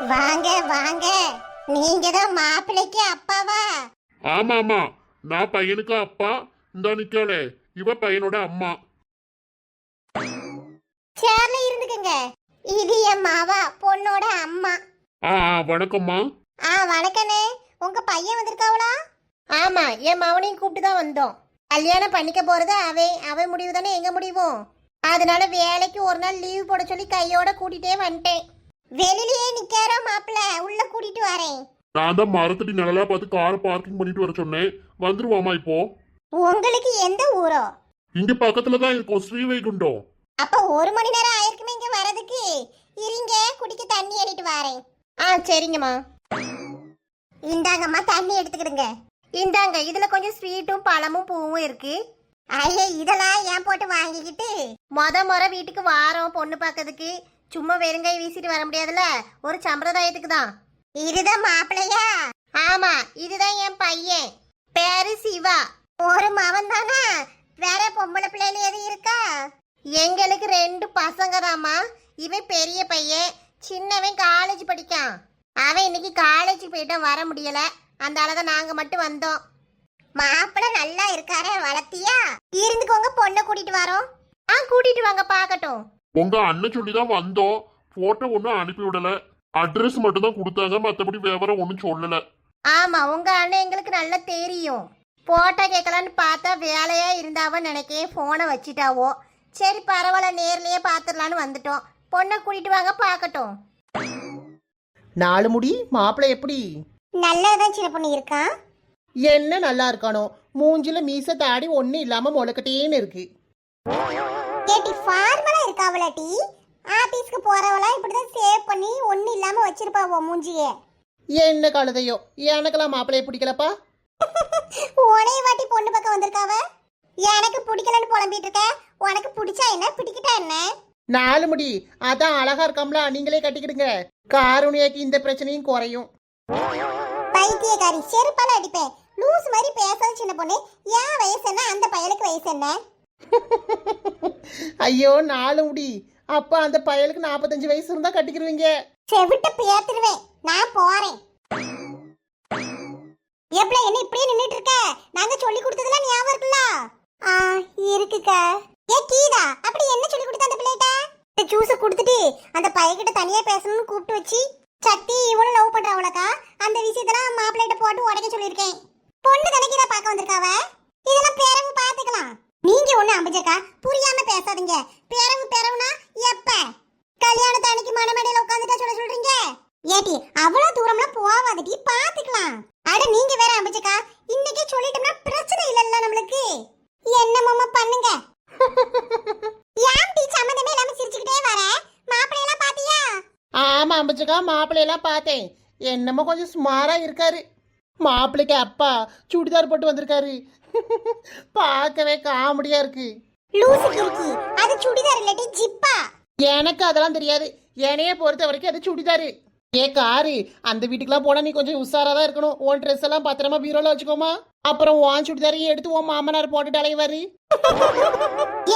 வாங்க வாங்க, நீங்க தான் மாப்பிள்ளைக்கு அப்பாவா? ஆமா ஆமா, நான் பையனுக்கு அப்பா. இந்த நிக்கலே இவ பையனோட அம்மா. சேர்ல இருந்துக்குங்க. இது என் மாவா, பொண்ணோட அம்மா. வணக்கம்மா. வணக்கண்ணே. உங்க பையன் வந்திருக்காவளா? ஆமா, என் மவனையும் கூப்பிட்டு தான் வந்தோம். கல்யாணம் பண்ணிக்க போறது அவன் முடிவு தானே, எங்க முடிவும். அதனால வேலைக்கு ஒரு நாள் லீவ் போட சொல்லி கையோட கூட்டிட்டே வந்துட்டேன். வெளியிலேயே நிக்காரோ மாப்பிள்ள, உள்ள கூட்டிட்டு வரேன். நான் தான் மரத்தடி நல்லா பார்த்து காரை பார்க்கிங் பண்ணிட்டு வர சொன்னேன். வந்துருவாமா இப்போ? உங்களுக்கு எந்த ஊரோ? இங்க பக்கத்துல தான் இருக்கும், ஸ்ரீவைகுண்டம். அப்ப 1 மணி நேரம் ஆயிருக்குமே இங்க வரதுக்கு. இருங்க, குடிக்க தண்ணி ஏறிட்டு வரேன். சரிங்கம்மா. இந்தாங்கம்மா, தண்ணி எடுத்துக்கிடுங்க. இந்தாங்க, இதுல கொஞ்சம் ஸ்வீட்டும் பழமும் பூவும் இருக்கு. ஐயே, இதெல்லாம் ஏன் போட்டு வாங்கிக்கிட்டு? முறை வீட்டுக்கு வாரோம் பொண்ணு பார்க்கறதுக்கு. சும்மா வெறுங்கை வீசிட்டு வர முடியாதுல்ல, ஒரு சம்பிரதாயத்துக்கு தான். இதுதான் மாப்பிள்ளையா? ஆமா, இதுதான் என் பையன். பேரு சிவா. ஒரு மவன் தானா? வேற பொம்பளை பிள்ளைல எதுவும் இருக்கா? எங்களுக்கு 2 பசங்க தாமா. இவன் பெரிய பையன், சின்னவன் காலேஜ் படிக்கான். அவன் இன்னைக்கு காலேஜ் போயிட்டா வர முடியல, அந்த அளவுதான் நாங்க மட்டும் வந்தோம். மாப்பிள்ளை நல்லா இருக்காரே, வளர்த்தியா? இருந்துக்கோங்க, பொண்ணை கூட்டிட்டு வரோம். கூட்டிட்டு வாங்க பாக்கட்டும். உங்க அண்ணன் சொல்லிதான் வந்தோம். போட்டோ ஒன்னும் அனுப்பி விடல, அட்ரஸ் மட்டும் தான் கொடுத்தாங்க. மத்தபடி விவரம் ஒன்னும் சொல்லல. ஆமா, உங்க அண்ணன் எங்களுக்கு நல்லா தெரியும். போட்டோ கேட்கலான்னு பார்த்தா வேலையா இருந்தாவோ நினைக்கே போனை வச்சிட்டாவோ. சரி பரவாயில்ல, நேர்லயே பாத்துடலான்னு வந்துட்டோம். பொண்ணை கூட்டிட்டு வாங்க பாக்கட்டும். 4 முடி மாப்பிள்ளை எப்படி? நல்லதான் சின்ன பொண்ணு இருக்கா. என்ன நல்லா இருக்கானோ, மூஞ்சில மீச தாடி ஒன்னும் இல்லாம முளைக்கட்டேன்னு இருக்கு. ஏட்டி ஃபார்மலா இருக்காவளாட்டி? ஆபீஸ்க்கு போறவளா இப்படிதான் சேவ் பண்ணி ஒன்னும் இல்லாம வச்சிருப்பாவோ மூஞ்சியே. என்ன கழுதையோ, எனக்கெல்லாம் மாப்பிள்ளைய பிடிக்கலப்பா. ஒரே வாட்டி பொண்ணு பக்கம் வந்திருக்காவ. எனக்கு பிடிக்கலன்னு புலம்பிட்டு இருக்க. உனக்கு பிடிச்சா என்ன, பிடிக்கிட்டா என்ன? 4 முடி அதான் அழகா இருக்காம்ல, நீங்களே கட்டிக்கிடுங்க. காரணியாக்கி இந்த பிரச்சனையும் குறையும். பைத்தியக்காரி, செருப்பால அடிப்பேன். லூஸ் மாதிரி பேசாத சின்ன பொண்ணு. என் வயசு என்ன, அந்த பயலுக்கு வயசு என்ன? ஐயோ 4 முடி, அப்ப அந்த பயலுக்கு 45 வயசு இருந்தா கட்டிக்கிடுவீங்க. செவிட்ட பேத்துருவேன். நான் போறேன். எப்பல என்ன இப்படியே நின்னுட்டு இருக்க? நாங்க சொல்லி கொடுத்ததெல்லாம் ஞாபகம் இருக்குல்ல? இருக்குக்கா. ஏ கீதா, அப்படி என்ன சொல்லி கொடுத்த அந்த பிள்ளைட்ட? இந்த ஜூஸ குடுத்துட்டு அந்த பையகிட்ட தனியா பேசணும்னு கூப்பிட்டு வச்சு சக்தி இவள லவ் பண்றாவளக்கா. அந்த விஷயத்தெல்லாம் மாப்பிள்ளைட்ட போட்டு உடைக்க சொல்லிருக்கேன். பொண்ணு கணக்கிதா பார்க்க வந்திருக்காவ. இதெல்லாம் பேரவு பாத்துக்கலாம். நீங்க ஒண்ணு அம்பஜக்கா புரியாம பேசாதீங்க. பேரவுனா எப்ப? கல்யாணத்து அன்னைக்கு மணமேடையில உட்கார்ந்துட்டா சொல்றீங்க? ஏடி அவ்வளவு தூரம்லாம் போவாதடி, பாத்துக்கலாம். அட நீங்க வேற அம்பஜக்கா, இன்னைக்கே சொல்லிட்டோம்னா பிரச்சனை இல்லல்ல நம்மளுக்கு. என்ன மாமா பண்ணுங்க. யாம்டி சம்மந்தமே இல்லாம சிரிச்சுக்கிட்டே வர? மாப்பிள்ளையெல்லாம் பாத்தியா? ஆமா அம்பச்சக்கா, மாப்பிள்ளையெல்லாம் பார்த்தேன். என்னமோ கொஞ்சம் சுமாரா இருக்காரு. மாப்பிள்ளைக்கு அப்பா சுடிதார் போட்டு வந்திருக்காரு. பார்க்கவே காமெடியா இருக்கு. லூசு கிறுக்கி, அது சுடிதார் இல்லடி ஜிப்பா. எனக்கு அதெல்லாம் தெரியாது. என்னைய பொறுத்த வரைக்கும் அது சுடிதாரு. ஏ காரு, அந்த வீட்டுக்குலாம் போனா நீ கொஞ்சம் உஷாரா தான் இருக்கணும். உன் ட்ரெஸ் எல்லாம் பத்திரமா பீரோல வச்சுக்கோமா. அப்புறம் உன் சுடிதாரையும் எடுத்து உன் மாமனார் போட்டுட்டு அலைவாரு.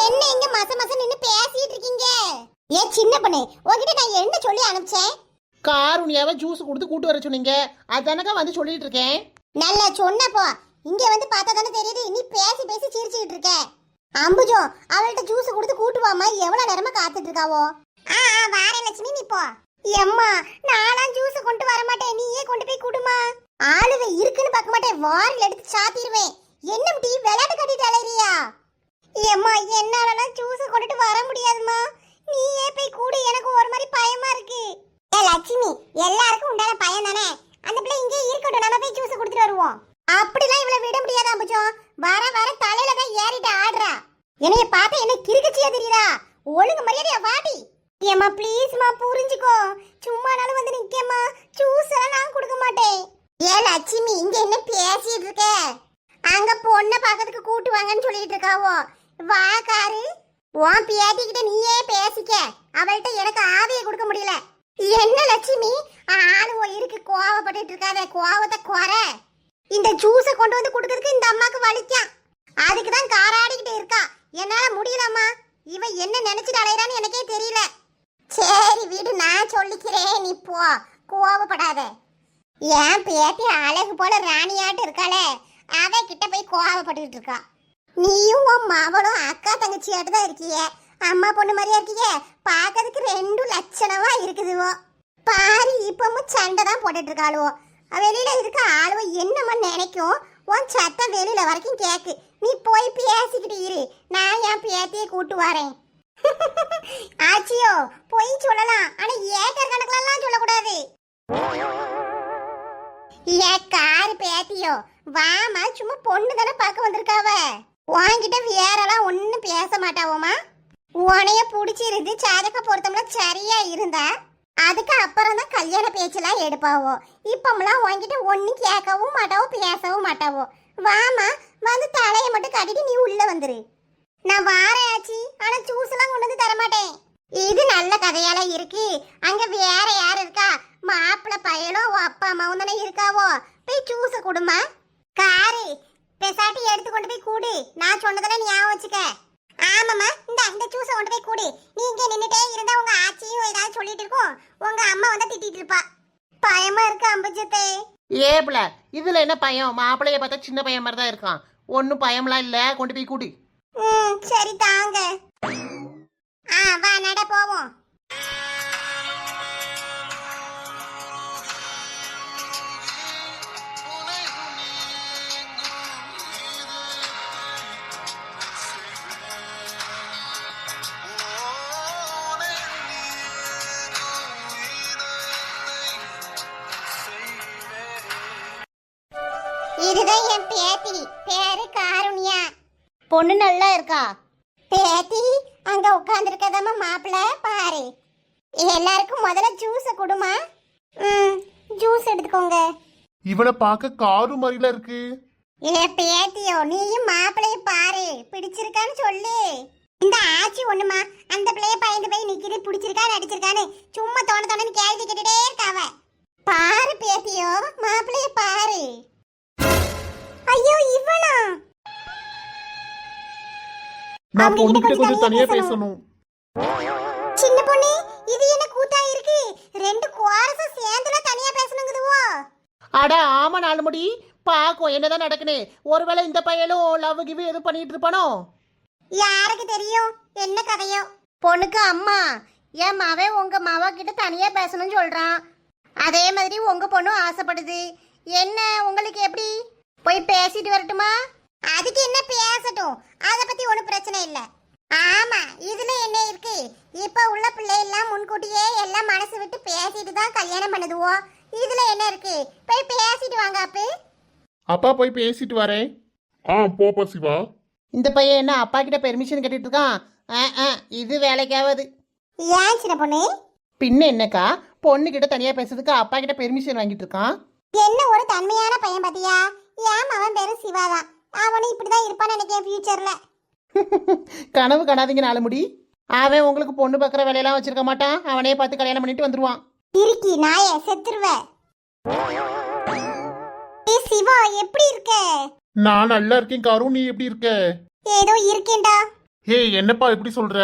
என்ன இங்க மச நின்னு பேசிட்டு இருக்கீங்க? ஏ சின்ன பொண்ணே, உன்கிட்ட நான் என்ன சொல்லி அனுப்பிச்சேன்? காருணியாவை ஜூஸ் கொடுத்து கூட்டு வர சொன்னீங்க, அதானக்கா வந்து சொல்லிட்டு இருக்கேன். நல்லா சொன்னப்போ இங்க வந்து பார்த்தா தானே தெரியுது. நீ பேசி பேசி சிரிச்சுக்கிட்டு இருக்க. அம்புஜோ, அவள்கிட்ட ஜூஸ் கொடுத்து கூட்டுவாமா. எவ்வளவு நேரமா காத்துட்டு இருக்காவோ? வாரேன் லட்சுமி, நீ போ. எம்மா, நானும் ஜூஸ் கொண்டு வர மாட்டேன், நீயே கொண்டு போய் குடுமா. ஆளுவே இருக்குன்னு பார்க்க மாட்டேன், வாரில் எடுத்து சாத்திடுவேன். என்ன டீ விளையாட்டு கட்டிட்டு அலைறியா? எம்மா, என்னாலலாம் ஜூஸ் கொண்டுட்டு வர முடியாதுமா. நீயே போய் கூடு, எனக்கு ஒரு மாதிரி பயமா இருக்கு. ஏ லட்சுமி, எல்லாருக்கும் உண்டான பயம் தானே. அந்த பிள்ளை இங்கே இருக்கட்டும், நம்ம போய் ஜூஸ் குடுத்துட்டு வருவோம். அப்படிலாம் இவளை விட முடியாதா அம்புஜோ? வர வர தலையில தான் ஏறிட்டு ஆடுறா. என்னைய பார்த்தா என்ன கிறுக்குச்சியா தெரியுதா? ஒழுங்கு மரியாதையா வாடி. ஏமா ப்ளீஸ்மா, புரிஞ்சுக்கோ. சும்மானாலும் வந்து நிக்கேம்மா. ஜூஸ் எல்லாம் நான் கொடுக்க மாட்டேன். ஏ லட்சுமி, இங்க என்ன பேசிட்டு இருக்க? அங்க பொண்ணை பார்க்கறதுக்கு கூட்டு வாங்கன்னு சொல்லிட்டு இருக்காவோ. வா காரு, உன் பேட்டிக்கிட்ட நீயே பேசிக்க. அவள்கிட்ட எனக்கு ஆவியை கொடுக்க முடியல. என்ன லட்சுமி, ஆளுவோ இருக்கு, கோவப்பட்டு இருக்காத. கோவத்தை குறை. இந்த ஜூஸை கொண்டு வந்து கொடுக்கறதுக்கு இந்த அம்மாக்கு வலிக்கான். அதுக்கு தான் காராடிக்கிட்டு இருக்கா. என்னால முடியலம்மா. இவ என்ன நினைச்சிட்டு அலையறான்னு எனக்கே தெரியல. சரி வீடு, நான் சொல்லிக்கிறேன், நீ போ. கோவப்படாத. ஏன் பேத்தி அழகு போல ராணியாட்டு இருக்காளே, அவ கிட்ட போய் கோவப்பட்டுக்கிட்டு இருக்கா. நீயும் உன் மவளும் அக்கா தங்கச்சியாட்டு தான் இருக்கிய, அம்மா பொண்ணு மாதிரியா இருக்கிய. பார்க்கறதுக்கு 2 லட்சணமா இருக்குதுவோ. பாரு இப்பவும் சண்டை தான் போட்டுட்டு இருக்காளுவோ. வெளியில இருக்க ஆளுவோ என்னமா நினைக்கும். உன் சத்தம் வெளியில வரைக்கும் கேக்கு. நீ போய் பேசிக்கிட்டு இரு, நான் என் பேத்தியை கூட்டு வரேன். ஆச்சியோ போய் சொல்லலாம், ஆனா ஏக்கர் கணக்குலாம் சொல்லக்கூடாது. காரு பேத்தியோ வாமா, சும்மா பொண்ணு தானே பார்க்க வந்திருக்காவ. உன்கிட்ட வேறெல்லாம் ஒன்னும் பேச மாட்டாவோமா. உனைய பிடிச்சிருந்து சாதக பொருத்தம்லாம் சரியா இருந்தா அதுக்கு அப்புறம் தான் கல்யாண பேச்செல்லாம் எடுப்பாவோ. இப்பமெல்லாம் உன்கிட்ட ஒன்னும் கேட்கவும் மாட்டாவோ பேசவும் மாட்டாவோ. வாமா, வந்து தலையை மட்டும் கட்டிட்டு நீ உள்ள வந்துரு. நான் வாரேன் ஆச்சி, ஆனா ஜூஸ் எல்லாம் கொண்டு வந்து தரமாட்டேன். இது நல்ல கதையால இருக்கு. அங்க வேற யாரு இருக்கா? மாப்பிள்ள பையனோ அப்பா அம்மாவும் தானே இருக்காவோ. போய் ஜூஸ கொடுமா. காரு பெசாட்டி எடுத்து கொண்டு போய் கூடு. நான் சொன்னதெல்லாம் ஞாபகம் வச்சுக்க. ஆமாம்மா, இந்த ஜூஸ கொண்டு போய் கூடு. நீ இங்கே நின்றுட்டே இருந்தா உங்க ஆச்சியும் ஏதாவது சொல்லிட்டு இருக்கும், உங்க அம்மா வந்து திட்டிட்டு இருப்பா. பயமா இருக்கு அம்புஜத்தே. ஏப்ல இதுல என்ன பயம்? மாப்பிள்ளைய பார்த்தா சின்ன பையன் மாதிரி தான் இருக்கான். ஒன்னும் பயம்லாம் இல்ல, கொண்டு போய் கூடு. சரி தாங்க. வா நட போவோம். இதுதான் என் பேத்தி, பேரு காருண்யா. பொண்ணு நல்லா இருக்கா. பேத்தி அங்க உட்கார்ந்துருக்கதாம மாப்பிள்ள பாரு. எல்லாருக்கும் முதல்ல ஜூஸ் கொடுமா. ஜூஸ் எடுத்துக்கோங்க. இவளை பார்க்க காரு மாதிரில இருக்கு. பேத்தியோ நீயும் மாப்பிள்ளைய பாரு, பிடிச்சிருக்கான்னு சொல்லு. இந்த ஆச்சி ஒண்ணுமா, அந்த பிள்ளைய பயந்து போய் நிக்கிது, பிடிச்சிருக்கா நடிச்சிருக்கான்னு சும்மா தோணு கேள்வி கேட்டுட்டே இருக்காவ. பாரு பேத்தியோ, மாப்பிள்ளைய பாரு. ஐயோ இவனா? நான் பொண்ணுகிட்ட கொஞ்சம் தனியா பேசணும். சின்ன பொண்ணு, இது என்ன கூத்தா இருக்கு? 2 குவாரசம் சேர்ந்துல தனியா பேசணுங்குதுவோ. அட ஆமா, 4 முடி பாக்கும் என்னதான் நடக்குனே. ஒருவேளை இந்த பையனும் லவ் கிவ் எதுவும் பண்ணிட்டு இருப்பானோ? யாருக்கு தெரியும் என்ன கதையோ. பொண்ணுக்கு அம்மா, என் மாவன் உங்க மாவா கிட்ட தனியா பேசணும்னு சொல்றான். அதே மாதிரி உங்க பொண்ணும் ஆசைப்படுது. என்ன உங்களுக்கு எப்படி? போய் பேசிட்டு வரட்டுமா? அதுக்கு என்ன பேசட்டும், அத பத்தி ஒன்றும் பிரச்சனை இல்ல. ஆமா, இதுல என்ன இருக்கு? இப்ப உள்ள பிள்ளை எல்லாம் முன்கூட்டியே எல்லாம் மனசு விட்டு பேசிட்டு தான் கல்யாணம் பண்ணுதுவோ. இதுல என்ன இருக்கு? போய் பேசிட்டு வாங்க அப்பு. அப்பா போய் பேசிட்டு வரேன். போப்பா சிவா. இந்த பையன் என்ன அப்பா கிட்ட பெர்மிஷன் கேட்டுட்டு இருக்கான்? இது வேலைக்காவது. ஏன் சின்ன பொண்ணு? பின்ன என்னக்கா, பொண்ணு கிட்ட தனியா பேசுறதுக்கு அப்பா கிட்ட பெர்மிஷன் வாங்கிட்டு இருக்கான். என்ன ஒரு தன்மையான பையன் பாத்தியா? ஏன் அவன் பேரு சிவாதான். அவனும் இப்படிதான் இருப்பான்னு நினைக்கிறேன் ஃபியூச்சர்ல. கனவு காணாதீங்க 4 முடி. அவன் உங்களுக்கு பொண்ணு பார்க்குற வேலையெல்லாம் வச்சிருக்க மாட்டான். அவனே பார்த்து கல்யாணம் பண்ணிட்டு வந்துருவான். இருக்கி நாயே செத்துருவ. சிவா எப்படி இருக்க? நான் நல்லா இருக்கேன் காரு, நீ எப்படி இருக்க? ஏதோ இருக்கேன்டா. என்னப்பா இப்படி சொல்ற?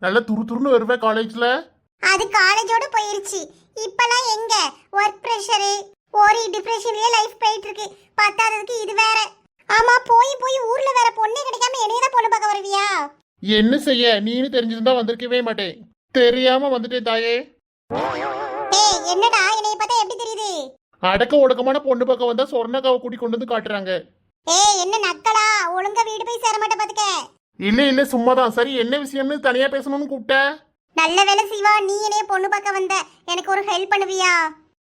நல்ல துருன்னு வருவே காலேஜ்ல. அது காலேஜோட போயிருச்சு. இப்பலாம் எங்க ஒர்க் பிரஷர், ஒரு டிப்ரெஷன்லயே லைஃப் போயிட்டு இருக்கு. பத்தாததுக்கு இது வேற. ஆமா, போய் ஊர்ல வேற பொண்ணே கிடைக்காம என்னையதான் பொண்ணு பார்க்க வருவியா? என்ன செய்ய, நீனு தெரிஞ்சிருந்தா வந்திருக்கவே மாட்டேன். தெரியாம வந்துட்டேன் தாயே. என்னடா என்னைய பார்த்தா எப்படி தெரியுது? அடக்க ஒடுக்கமான பொண்ணு பார்க்க வந்தா சொர்ணக்காவை கூட்டி கொண்டு வந்து காட்டுறாங்க. என்ன நக்கலா? ஒழுங்கா வீடு போய் சேர மாட்டே பாத்துக்க. இல்ல சும்மாதான். சரி, என்ன விஷயம்னு தனியா பேசணும்னு கூப்பிட்ட? நல்ல வேலை சிவா, நீ என்னைய பொண்ணு பார்க்க வந்த. எனக்கு ஒரு ஹெல்ப் பண்ணுவியா?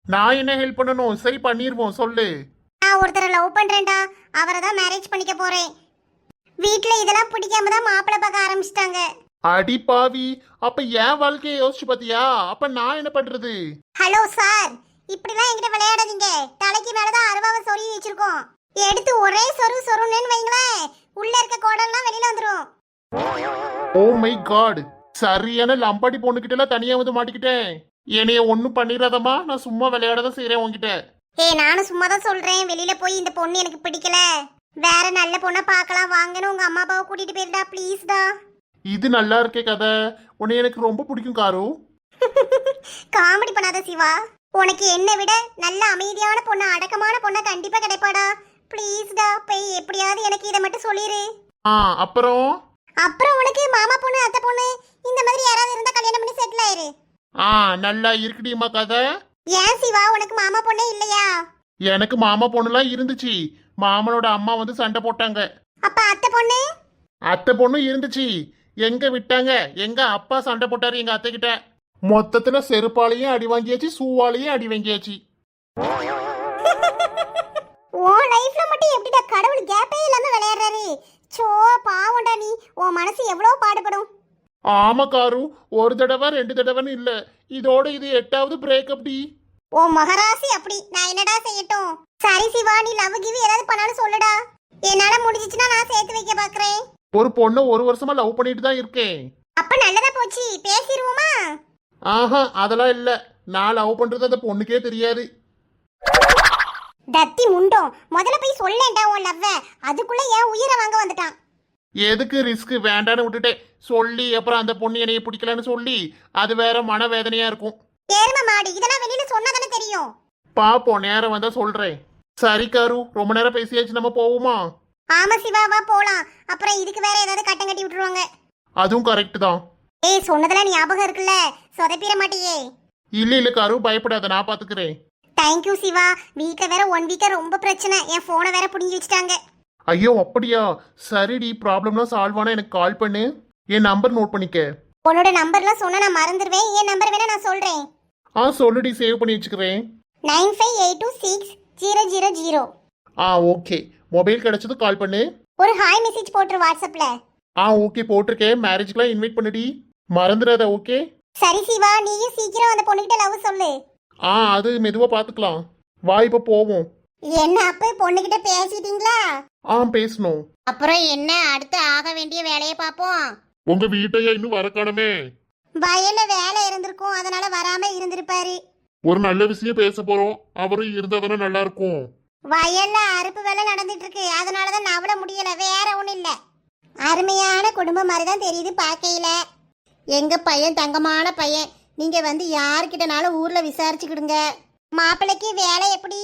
நான் என்ன ஹெல்ப் பண்ணணும்? சரி பண்ணிருவோம், சொல்லு. நான் ஒருத்தரை லவ் பண்றேன்டா. அவரை தான் மேரேஜ் பண்ணிக்க போறேன். வீட்ல இதெல்லாம் பிடிக்காம தான் மாப்பிள்ளை பார்க்க ஆரம்பிச்சிட்டாங்க. அடி பாவி, அப்ப என் வாழ்க்கையை யோசிச்சு பாத்தியா? அப்ப நான் என்ன பண்றது? ஹலோ சார், இப்படிலாம் என்கிட்ட விளையாடாதீங்க. தலைக்கு மேலதான் அருவாவை சொருகி வச்சிருக்கோம். எடுத்து ஒரே சொருன்னு வைங்களேன், உள்ள இருக்க குடல்லாம் வெளியில வந்துரும். ஓ மை காட், சரியான லம்பாடி பொண்ணுகிட்ட எல்லாம் தனியா வந்து மாட்டிக்கிட்டேன். என்னைய ஒன்னும் பண்ணிடாதமா, நான் சும்மா விளையாடதான் செய்யறேன் உன்கிட்ட. நானும் சும்மா தான் சொல்றேன். வெளியில போய் இந்த பொண்ணு எனக்கு பிடிக்கல, வேற நல்ல பொண்ணை பார்க்கலாம் வாங்கன்னு உங்க அம்மா அப்பாவை கூட்டிட்டு போயிருடா ப்ளீஸ்டா. இது நல்லா இருக்கே கதை. உன்னை எனக்கு ரொம்ப பிடிக்கும் காரு. காமெடி பண்ணாத சிவா. உனக்கு என்னை விட நல்ல அமைதியான பொண்ணு அடக்கமான பொண்ணு கண்டிப்பா கிடைப்பாடா. ப்ளீஸ்டா போய் எப்படியாவது எனக்கு இதை மட்டும் சொல்லிரு. அப்புறம் அப்புறம் உனக்கு மாமா பொண்ணு அத்தை பொண்ணு இந்த மாதிரி யாராவது இருந்தா கல்யாணம் பண்ணி செட்டில் ஆயிரு. நல்லா இருக்குடிமா கதை. ஏன் சிவா உனக்கு மாமா பொண்ணே இல்லையா? எனக்கு மாமா பொண்ணுலாம் இருந்துச்சு. மாமனோட அம்மா வந்து சண்டை போட்டாங்க. அப்ப அத்தை பொண்ணு? அத்தை பொண்ணு இருந்துச்சு, எங்க விட்டாங்க. எங்க அப்பா சண்டை போட்டாரு எங்க அத்தை கிட்ட. மொத்தத்துல செருப்பாலையும் அடி வாங்கியாச்சு, சூவாலையும் அடி வாங்கியாச்சு. உன் லைஃப்ல மட்டும் எப்படிடா கடவுள் கேப்பே இல்லாம விளையாடுறாரு? சோ பாவம்டா நீ. உன் மனசு எவ்வளவு பாடுபடும். ஆமா காரு, ஒரு தடவை 2 தடவைன்னு இல்ல, இதோட இது 8வது பிரேக்கப் டி. உன் மகராசி அப்படி. நான் என்னடா செய்யட்டும்? சரி சிவா, நீ லவ் கிவ் ஏதாவது பண்ணாலும் சொல்லுடா. என்னால முடிஞ்சிச்சுன்னா நான் சேர்த்து வைக்க பாக்குறேன். ஒரு பொண்ணு 1 வருஷமா லவ் பண்ணிட்டு தான் இருக்கேன். அப்ப நல்லதா போச்சு, பேசிடுவோமா? அதெல்லாம் இல்ல. நான் லவ் பண்றது அந்த பொண்ணுக்கே தெரியாது. தத்தி முண்டோம், முதல்ல போய் சொல்லேன்டா உன் லவ்வ. அதுக்குள்ள ஏன் உயிரை வாங்க வந்துட்டான். எதுக்கு ரிஸ்க் வேண்டான்னு விட்டுட்டேன். சொல்லி அப்புறம் அந்த பொண்ணு என்னைய பிடிக்கலன்னு சொல்லி அது வேற மனவேதனையா இருக்கும். ஏறும மாடி, இதெல்லாம் வெளியில சொன்னாதானே தெரியும். பாப்போம், நேரம் வந்தா சொல்றேன். சரி காரு, ரொம்ப நேரம் பேசியாச்சு, நம்ம போவோமா? ஆமா சிவா, வா போலாம். அப்புறம் இதுக்கு வேற ஏதாவது கட்டம் கட்டி விட்டுருவாங்க. அதுவும் கரெக்ட் தான். ஏய், சொன்னதெல்லாம் ஞாபகம் இருக்குல்ல? சொதப்பிட மாட்டியே? இல்ல காரு, பயப்படாத, நான் பாத்துக்கிறேன். தேங்க்யூ சிவா. வீட்ல வேற 1 வீக்கா ரொம்ப பிரச்சனை. என் போனை வேற புடிங்கி வச்சுட்டாங்க. ஐயோ அப்படியா? சரிடி, ப்ராப்ளம்லாம் சால்வ் ஆனா எனக்கு கால் பண்ணு. என் நம்பர் நோட் பண்ணிக்க. உன்னோட நம்பர்லாம் சொன்னா நான் மறந்துடுவேன். என் நம்பர் வேணா நான் சொல்றேன். சொல்லுடி, சேவ் பண்ணி வச்சுக்கிறேன். 95826000. ஓகே. மொபைல் கிடைச்சதும் கால் பண்ணு. ஒரு ஹாய் மெசேஜ் போட்டுரு வாட்ஸ்அப்ல. ஓகே, போட்டிருக்கேன். மேரேஜ்க்குலாம் இன்வைட் பண்ணுடி, மறந்துடாத. ஓகே. சரி சிவா, நீயும் சீக்கிரம் அந்த பொண்ணுகிட்ட லவ் சொல்லு. அது மெதுவா பாத்துக்கலாம். வா, இப்ப போவோம். என்ன அப்ப பொண்ணுகிட்ட பேசிட்டீங்களா? பேசணும். அப்புறம் என்ன, அடுத்து ஆக வேண்டிய வேலையை பாப்போம். உங்க வீட்டையா இன்னும் வர காணுமே? வயல்ல வேலை இருந்திருக்கும், அதனால வராம இருந்திருப்பாரு. ஒரு நல்ல விஷயம் பேச போறோம், அவரும் இருந்தாதானே நல்லா இருக்கும். வயல்ல அறுப்பு வேலை நடந்துட்டு இருக்கு, அதனாலதான் நவள முடியல, வேற ஒண்ணும் இல்ல. அருமையான குடும்பம் மாதிரிதான் தெரியுது பாக்கையில. எங்க பையன் தங்கமான பையன். நீங்க வந்து யாருக்கிட்டனாலும் ஊர்ல விசாரிச்சுக்கிடுங்க. மாப்பிள்ளைக்கு வேலை எப்படி?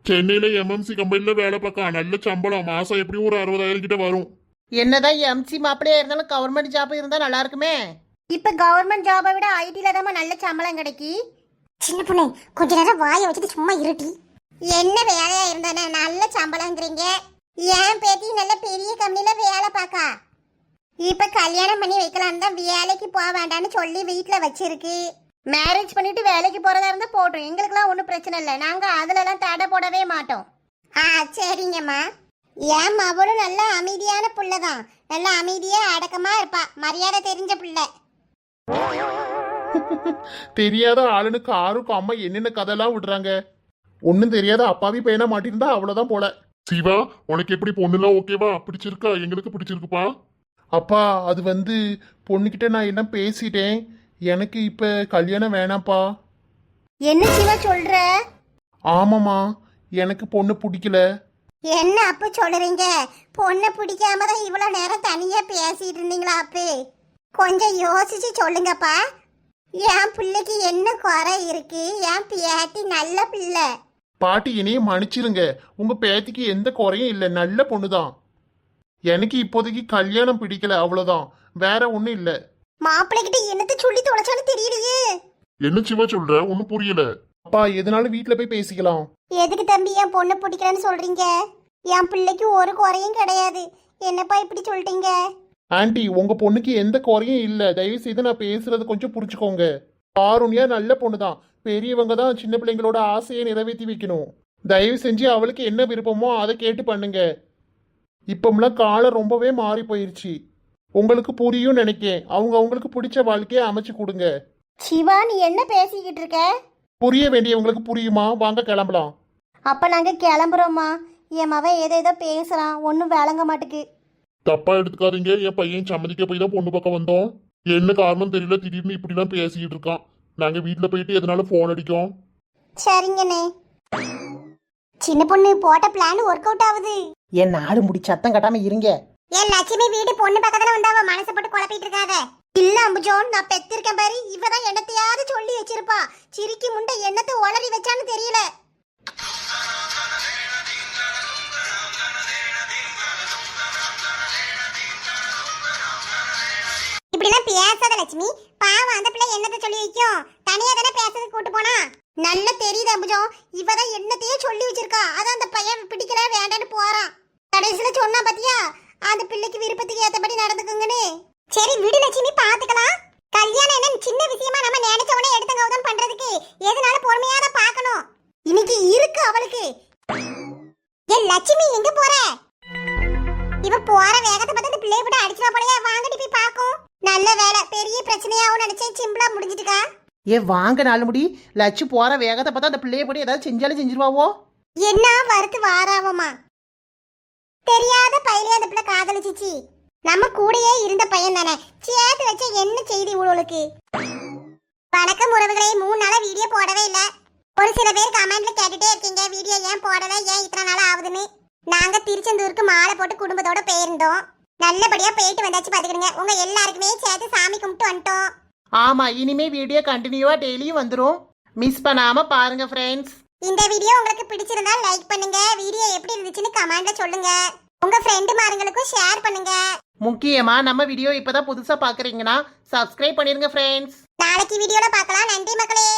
சென்னையில எம்எம்சி கம்பெனில வேலை பார்க்க, நல்ல சம்பளம். மாசம் எப்படியும் ஒரு 60,000 கிட்ட வரும். என்னதான் எம்சி மாப்பிள்ளையா இருந்தாலும் கவர்மெண்ட் ஜாப் இருந்தா நல்லா இருக்குமே. இப்ப கவர்மெண்ட் ஜாபை விட ஐடில தான் நல்ல சம்பளம் கிடைக்கி. சின்ன பொண்ணு, கொஞ்ச நேரம் வாயை வச்சுட்டு சும்மா இருட்டி. என்ன வேலையா இருந்தானே நல்ல சம்பளம்ங்கிறீங்க? ஏன் பேத்தி நல்ல பெரிய கம்பெனில வேலை பார்க்கா. இப்ப கல்யாணம் பண்ணி வைக்கலாம் தான் வேலைக்கு போக வேண்டாம்னு சொல்லி வீட்டுல வச்சிருக்கு. மேரேஜ் பண்ணிட்டு வேலைக்கு போறதா இருந்தா போட்டோம், எங்களுக்குலாம் ஒன்றும் பிரச்சனை இல்லை. நாங்க அதுலலாம் தடை போடவே மாட்டோம். சரிங்கம்மா. ஏன் அவளும் நல்ல அமைதியான புள்ளதான். நல்ல அமைதியா அடக்கமா இருப்பா, மரியாதை தெரிஞ்ச புள்ள. தெரியாத ஆளுன்னு காருக்கு அம்மா என்னென்ன கதையெல்லாம் விடுறாங்க. ஒன்னும் தெரியாத அப்பாவி பையனா மாட்டிருந்தா அவ்வளவுதான் போல. சிவா, உனக்கு எப்படி பொண்ணுலாம் ஓகேவா? பிடிச்சிருக்கா? எங்களுக்கு பிடிச்சிருக்குப்பா. அப்பா, அது வந்து பொண்ணுகிட்ட நான் என்ன பேசிட்டேன். எனக்கு இப்ப கல்யாணம் வேணாப்பா. என்ன சிவா சொல்ற? ஆமாமா, எனக்கு பொண்ணு பிடிக்கல. என்ன அப்ப சொல்றீங்க? பொண்ணை பிடிக்காம தான் இவ்வளவு நேரம் தனியா பேசிட்டு இருந்தீங்களா? அப்பே கொஞ்சம் யோசிச்சு சொல்லுங்கப்பா. என் பிள்ளைக்கு என்ன குறை இருக்கு? என் பேத்தி நல்ல பிள்ளை. பாட்டி, என்னைய மன்னிச்சிருங்க. உங்க பேத்திக்கு எந்த குறையும் இல்லை, நல்ல பொண்ணுதான். எனக்கு இப்போதைக்கு கல்யாணம் பிடிக்கல, அவ்வளவுதான், வேற ஒண்ணும் இல்ல. மாப்பிள்ளைகிட்ட என்னத்த சொல்லி தொலைச்சாலும் தெரியலையே. என்ன சிவா சொல்ற? ஒன்னும் புரியல. அப்பா, எதனாலும் வீட்டுல போய் பேசிக்கலாம். எதுக்கு தம்பி என் பொண்ணை பிடிக்கலன்னு சொல்றீங்க? என் பிள்ளைக்கு ஒரு குறையும் கிடையாது. என்னப்பா இப்படி சொல்லிட்டீங்க? ஆண்டி, உங்க பொண்ணுக்கு எந்த குறையும் இல்ல. தயவு செய்து நான் பேசுறது கொஞ்சம் புரிச்சுக்கோங்க. காருண்யா நல்ல பொண்ணுதான். பெரியவங்க தான் சின்ன பிள்ளைங்களோட ஆசையை நிறைவேற்றி வைக்கணும். தயவு செஞ்சு அவளுக்கு என்ன விருப்பமோ அதை கேட்டு பண்ணுங்க. இப்போம்லாம் காலம் ரொம்பவே மாறி போயிருச்சு. உங்களுக்கு புரியும் நினைக்கேன். அவங்களுக்கு பிடிச்ச வாழ்க்கையை அமைச்சு கொடுங்க. சிவா, நீ என்ன பேசிக்கிட்டு இருக்க? புரிய வேண்டியவங்களுக்கு புரியுமா? வாங்க கிளம்பலாம். அப்ப நாங்க கிளம்புறோம்மா. என் மவன் ஏதோ பேசுறான், ஒன்னும் விளங்க மாட்டுக்கு. தப்பா எடுத்துக்காதீங்க. என் பையன் சம்மதிக்க போய் தான் பொண்ணு பக்கம் வந்தோம். என்ன காரணம் தெரியல, திடீர்னு இப்படிலாம் பேசிக்கிட்டு இருக்கான். நாங்க வீட்டுல போயிட்டு எதனால போன் அடிக்கோம். சரிங்கண்ணே. சின்ன பொண்ணு போட்ட பிளான் ஒர்க் அவுட் ஆகுது. என் நாடு முடி சத்தம் கட்டாம இருங்க. என் லட்சுமி வீடு பொண்ணு பக்கத்துல வந்தாவ, மனசு போட்டு குழப்பிட்டு இருக்காத. இல்ல அம்புஜோன், நான் பெத்திருக்கேன் பாரு, இவதான் என்னத்தையாவது சொல்லி வச்சிருப்பா. சிரிக்கி முண்டை என்னத்தை உளறி வச்சான்னு தெரியல. இப்படிலாம் பேசாத லட்சுமி, பாவம் அந்த பிள்ளை என்னத்தை சொல்லி வைக்கும். தனியா தானே பேசுறதுக்கு கூட்டு போனா. நல்லா தெரியுது அம்புஜம், இவதான் என்னத்தையே சொல்லி வச்சிருக்கா. அதான் அந்த பையன் பிடிக்கல வேண்டான்னு போறான். கடைசியில சொன்னா பாத்தியா, அந்த பிள்ளைக்கு விருப்பத்துக்கு ஏத்தபடி நடந்துக்குங்கன்னு. சரி விடு லட்சுமி, பாத்துக்கலாம். கல்யாணம் என்ன சின்ன விஷயமா நம்ம நினைச்ச உடனே எடுத்த கௌதம் பண்றதுக்கு எதனால பொறுமையா தான் பார்க்கணும். இன்னைக்கு இருக்கு அவளுக்கு. ஏ லட்சுமி, எங்க போற? இவ போற வேகத்தை பார்த்து அந்த பிள்ளைய போட்டு அடிச்சுவா போலயா. வாங்கடி போய் பாக்கும். நல்ல வேலை, பெரிய பிரச்சனையாவும் நினைச்சேன், சிம்பிளா முடிஞ்சிட்டுக்கா. ஏ வாங்க நாலு முடி, லட்சு போற வேகத்தை பார்த்தா அந்த பிள்ளைய போட்டு ஏதாவது செஞ்சாலும் செஞ்சிருவாவோ. என்ன வறுத்து வாராவமா, தெரியாத பையலே அந்த பிள்ளை காதலிச்சிச்சு. நம்ம கூடயே இருந்த பையன் தானே, சேர்த்து வச்ச என்ன செய்தி இவ்வளவுக்கு. வணக்கம் உறவுகளே, 3 நாளா வீடியோ போடவே இல்ல. ஒரு சில பேர் கமெண்ட்ல கேட்டுட்டே இருக்கீங்க, வீடியோ ஏன் போடல, ஏன் இத்தனை நாள் ஆகுதுன்னு. நாங்க திருச்செந்தூருக்கு மாலை போட்டு குடும்பத்தோட போயிருந்தோம். நல்லபடியா போயிட்டு வந்தாச்சு பாத்துக்கிடுங்க. உங்க எல்லாருக்குமே சேர்த்து சாமி கும்பிட்டு வந்துட்டோம். ஆமா, இனிமே வீடியோ கண்டினியூவா டெய்லியும் வந்துரும். மிஸ் பண்ணாம பாருங்க ஃப்ரெண்ட்ஸ். இந்த வீடியோ உங்களுக்கு பிடிச்சிருந்தா லைக் பண்ணுங்க. வீடியோ எப்படி இருந்துச்சுன்னு கமெண்ட்ல சொல்லுங்க. உங்க ஃப்ரெண்டு மாருங்களுக்கும் ஷேர் பண்ணுங்க. முக்கியமா நம்ம வீடியோ இப்பதான் புதுசா பாக்குறீங்கன்னா சப்ஸ்கிரைப் பண்ணிருங்க ஃப்ரெண்ட்ஸ். நாளைக்கு வீடியோல பார்க்கலாம். நன்றி மக்களே.